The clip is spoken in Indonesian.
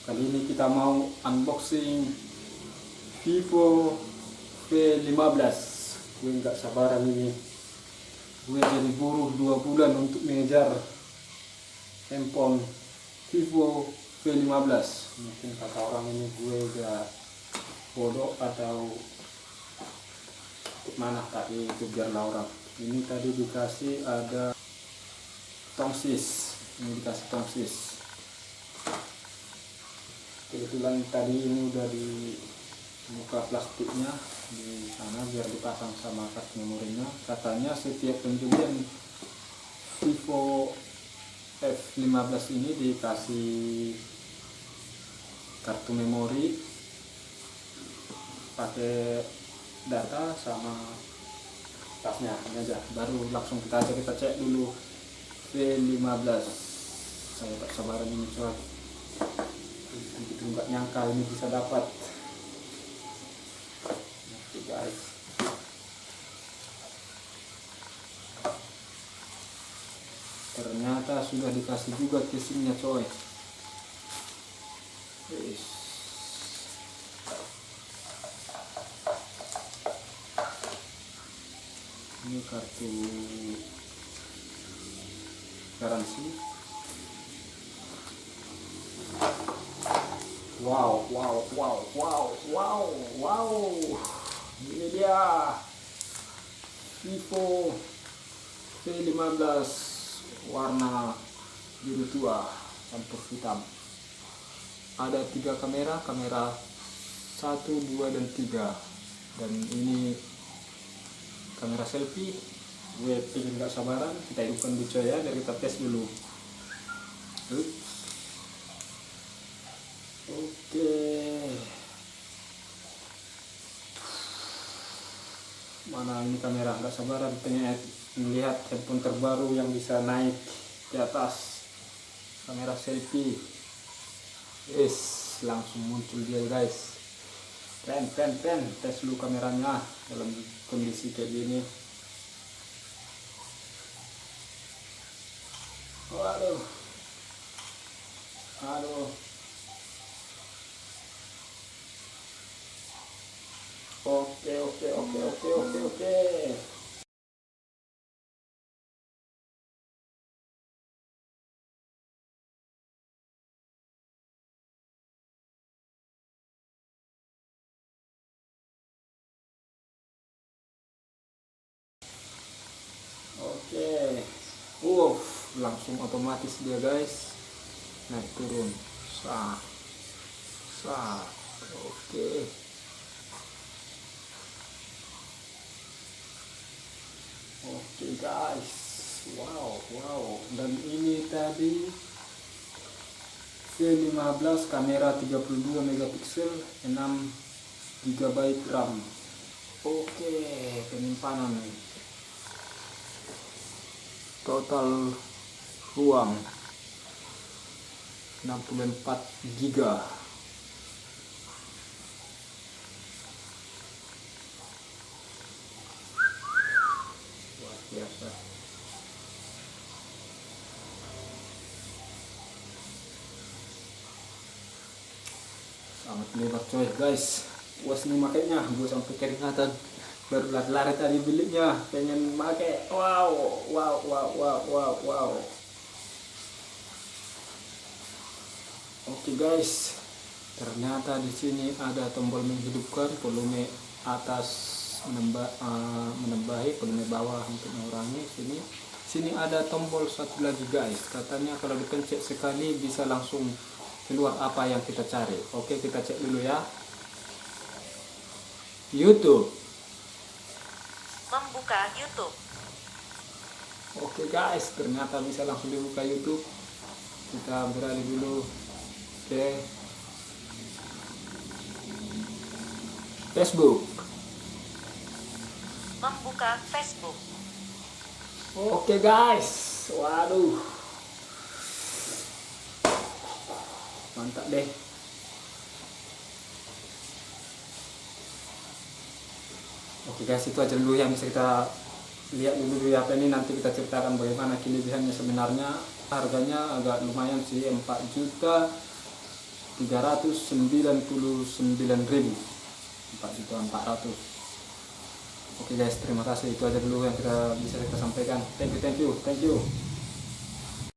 Kali ini kita mau unboxing Vivo V15. Gue nggak sabaran ini. Gue jadi buruh 2 bulan untuk mengejar handphone Vivo V15. Mungkin kata orang ini gue udah bodoh atau mana, tapi itu biarlah orang. Ini tadi dikasih ada tongsis. Ini dikasih tongsis. Kebetulan tadi ini udah dibuka plastiknya di sana biar dipasang sama kartu memorinya. Katanya setiap pembelian Vivo F15 ini dikasih kartu memori pakai data sama tasnya. Ini aja, baru langsung kita cek dulu V15. Saya tak sabaran ini coy. Begitu nggak nyangka ini bisa dapat. Oke guys, ternyata sudah dikasih juga casingnya coy. Yes. Ini kartu garansi. Wow. Ini dia Vivo V15 warna biru tua campur hitam. Ada 3 kamera 1, 2, dan 3. Dan ini kamera selfie. Gue pengen gak sabaran, kita hidupkan dulu coy ya, dan kita tes dulu. Oke. Mana ini kamera, gak sabaran pengen melihat handphone terbaru yang bisa naik di atas kamera selfie. Yes, langsung muncul dia guys. Keren. Tes dulu kameranya dalam kondisi kayak gini. Waduh. Oke. Langsung otomatis dia guys, naik turun. Oke guys, wow. Dan ini tadi V15 kamera 32 megapiksel, 6 GB RAM. Oke, penyimpanan nih. Total ruang 64 GB. Luar biasa. Sangat lebar coy guys. Puas nih makanya, gue sampai keringatan. Baru lari tadi belinya, pengen pakai. Wow. Oke guys, ternyata di sini ada tombol menghidupkan, volume atas menambahi, volume bawah untuk mengurangi. Sini ada tombol satu lagi guys. Katanya kalau dipencet sekali bisa langsung keluar apa yang kita cari. Oke, kita cek dulu ya. YouTube. Membuka YouTube. Oke guys, ternyata bisa langsung dibuka YouTube. Kita beralih dulu ke Facebook. Membuka Facebook. Oke guys, waduh, mantap deh. Oke guys, itu aja dulu yang bisa kita lihat dulu di HP ini. Nanti kita ceritakan bagaimana kelebihannya sebenarnya. Harganya agak lumayan sih, 4.300.000 399.000, 4.400.000. Oke guys, terima kasih, itu aja dulu yang bisa kita sampaikan. Thank you.